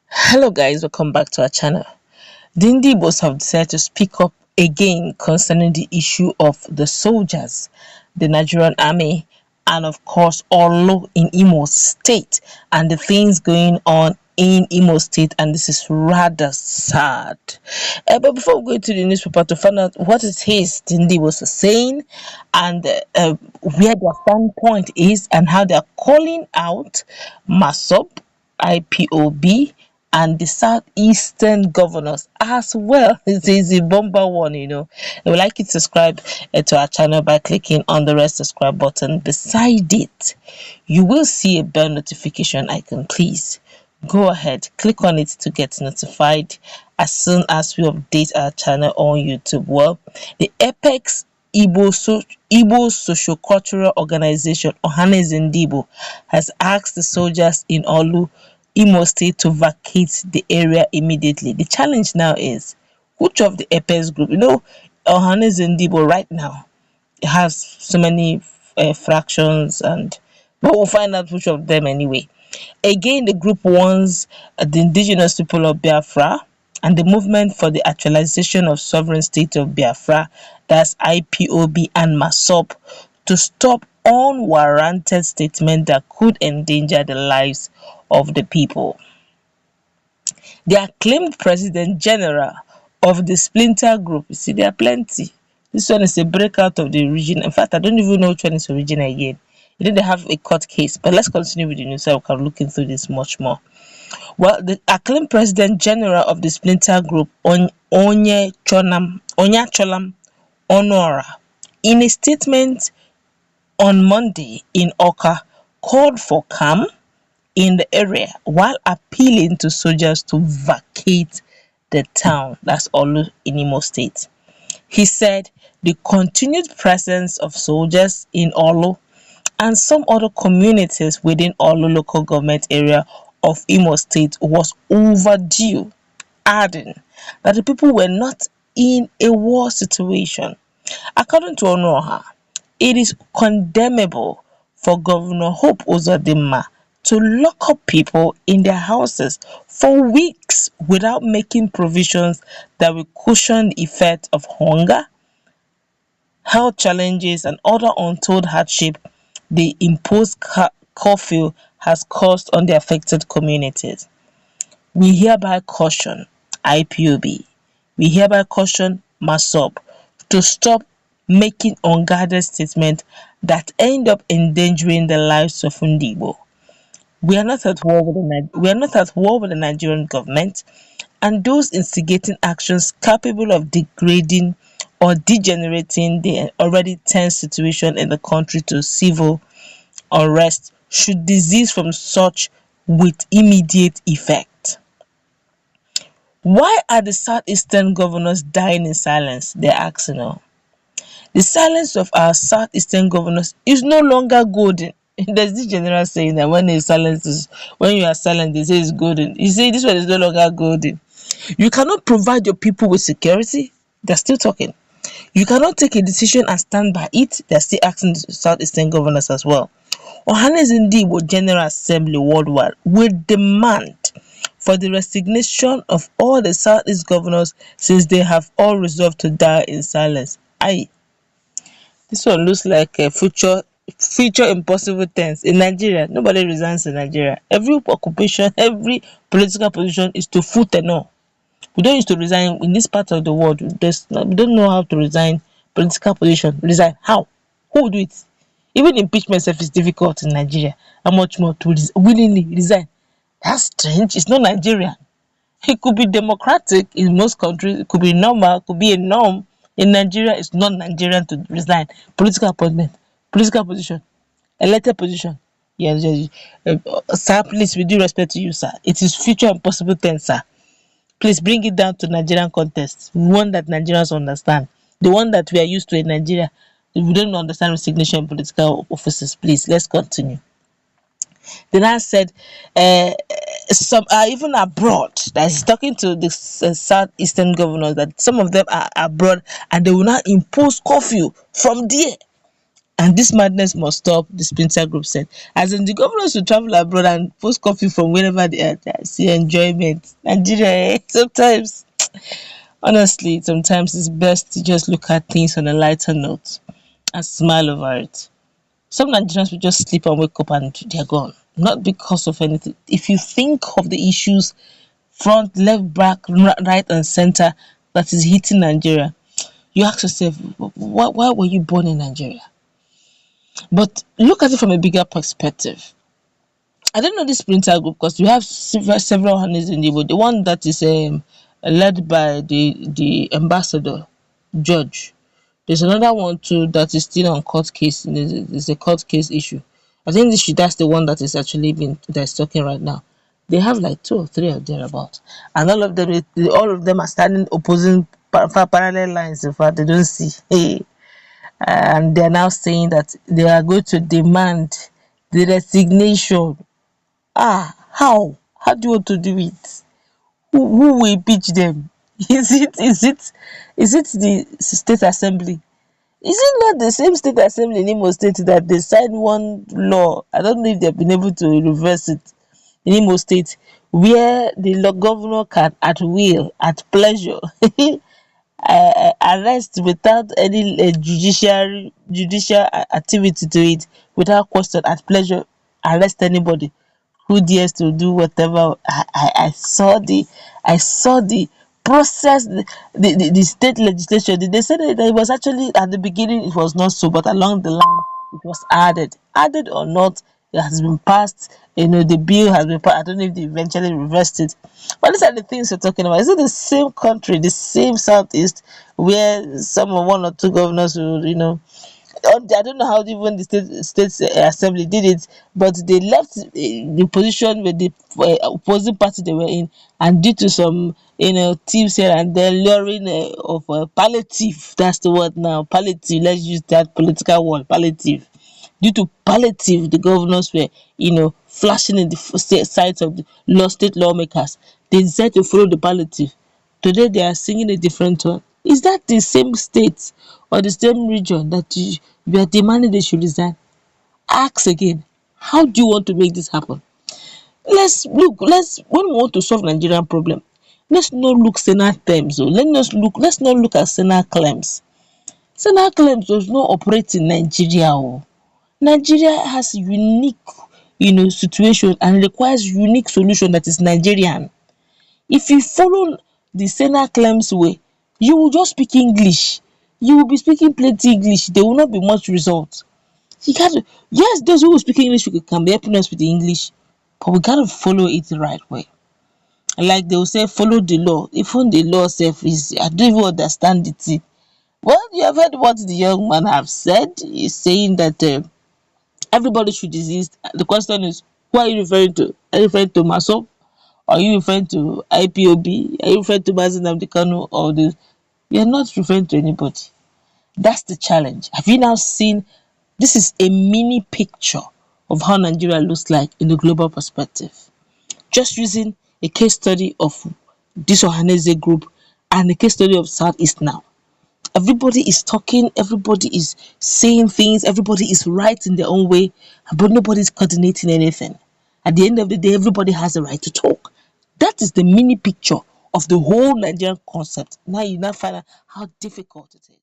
Hello guys, welcome back to our channel. The Igbos have decided to speak up again concerning the issue of the soldiers, the Nigerian army, and of course Orlu in Imo State and the things going on in Imo State, and this is rather sad. But before we go to the newspaper to find out what it is the Igbos are saying and where their standpoint is and how they are calling out MASSOB, IPOB, and the southeastern governors as well. It is a bomber one. I would like you to subscribe to our channel by clicking on the red subscribe button. Beside it, you will see a bell notification icon. Please go ahead, click on it to get notified as soon as we update our channel on YouTube. Well, the Apex Igbo Socio-Cultural Organization, Ąrḿy, has asked the soldiers in Orlu, Imo State, to vacate the area immediately. The challenge now is which of the Apex group, Ąrḿy right now has so many fractions, but we'll find out which of them anyway. Again, the group wants the indigenous people of Biafra and the movement for the actualization of sovereign state of Biafra, that's IPOB and MASSOB, to stop unwarranted statements that could endanger the lives of the people. The acclaimed President General of the splinter group, you see, there are plenty. This one is a breakout of the region. In fact, I don't even know which one is original again. They have a court case, but let's continue with the news so we can look into this much more. Well, the acclaimed President General of the splinter group, Onyacholam Onora, in a statement on Monday in Oka, called for calm in the area while appealing to soldiers to vacate the town, that's Orlu in Imo State. He said the continued presence of soldiers in Orlu and some other communities within Orlu local government area of Imo State was overdue, adding that the people were not in a war situation. According to Onora, it is condemnable for Governor Hope Uzodinma to lock up people in their houses for weeks without making provisions that will cushion the effect of hunger, health challenges, and other untold hardship the imposed curfew has caused on the affected communities. We hereby caution IPOB, we hereby caution MASSOB to stop making unguarded statements that end up endangering the lives of Igbo. We are not at war with the Nigerian government and those instigating actions capable of degrading or degenerating the already tense situation in the country to civil unrest should desist from such with immediate effect. Why are the southeastern governors dying in silence? They're asking now. The silence of our southeastern governors is no longer golden. There's this general saying that when you are silent, they say it's golden. You say this one is no longer golden. You cannot provide your people with security. They're still talking. You cannot take a decision and stand by it. They're still asking the southeastern governors as well. Ąrḿy General Assembly worldwide will demand for the resignation of all the southeast governors since they have all resolved to die in silence. This one looks like a future impossible tense. In Nigeria, nobody resigns in Nigeria. Every occupation, every political position is to foot and all. We don't used to resign in this part of the world. We don't know how to resign political position. Resign how? Who would do it? Even impeachment is difficult in Nigeria. How much more to willingly resign? That's strange. It's not Nigerian. It could be democratic in most countries. It could be normal. It could be a norm. In Nigeria, it's not Nigerian to resign. Political appointment, political position, elected position. Yes, sir, please, with due respect to you, sir, it is future impossible tense, sir. Please bring it down to Nigerian context, one that Nigerians understand, the one that we are used to in Nigeria. We don't understand resignation in political offices. Please, let's continue. Then I said, some are even abroad. That is talking to the southeastern governors, that some of them are abroad and they will not impose curfew from there. And this madness must stop, the Splinter Group said. As in, the governors should travel abroad and post coffee from wherever they are. See enjoyment. Nigeria, sometimes, honestly, sometimes it's best to just look at things on a lighter note and smile over it. Some Nigerians will just sleep and wake up and they're gone. Not because of anything. If you think of the issues front, left, back, right, and center that is hitting Nigeria, you ask yourself, why were you born in Nigeria? But look at it from a bigger perspective. I don't know this Splinter Group because we have several hands in Igbo. The one that is led by the ambassador, Judge. There's another one too that is still on court case. There's a court case issue. I think that's the one that is actually being that's talking right now. They have like two or three or thereabout, and all of them are standing opposing parallel lines. In fact, they don't see. Hey, and they're now saying that they are going to demand the resignation. How do you want to do it? Who will impeach them? Is it the state assembly? Is it not the same state assembly in Imo State that they signed one law? I don't know if they've been able to reverse it in Imo State, where the governor can at will, at pleasure, arrest without any judicial activity to it, without question, at pleasure, arrest anybody who dares to do whatever. I saw the process, the state legislature. They said that it was actually at the beginning it was not so, but along the line it was added or not, it has been passed. The bill has been passed. I don't know if they eventually reversed it, but these are the things we're talking about. Is it the same country, the same southeast, where one or two governors will, I don't know how even the state assembly did it, but they left the position with the opposing party they were in, and due to some tips here and there, luring of palliative. That's the word now. Palliative. Let's use that political word. Palliative. Due to palliative, the governors were flashing in the sides of the state lawmakers. They decided to follow the palliative. Today they are singing a different one. Is that the same state or the same region that you are demanding they should resign? Ask again. How do you want to make this happen? When we want to solve Nigerian problem, let's not look Senate terms. Let's not look at Senate claims. Senate claims does not operate in Nigeria. Nigeria has unique situation and requires unique solution that is Nigerian. If you follow the Senate claims way, you will just speak English. You will be speaking plenty English. There will not be much result. You got to, yes, those who speak English can be helping us with the English, but we got to follow it the right way. Like they will say, follow the law. Even the law self is, I don't even understand it. Well, you have heard what the young man have said. He's saying that everybody should desist. The question is, who are you referring to? Are you referring to MASSOB? Are you referring to IPOB? Are you referring to Nnamdi Kanu or the? You're not referring to anybody. That's the challenge. Have you now seen? This is a mini picture of how Nigeria looks like in the global perspective. Just using a case study of this Ohanaeze group and a case study of Southeast now. Everybody is talking, everybody is saying things, everybody is right in their own way, but nobody's coordinating anything. At the end of the day, everybody has a right to talk. That is the mini picture of the whole Nigerian concept. Now you now find out how difficult it is.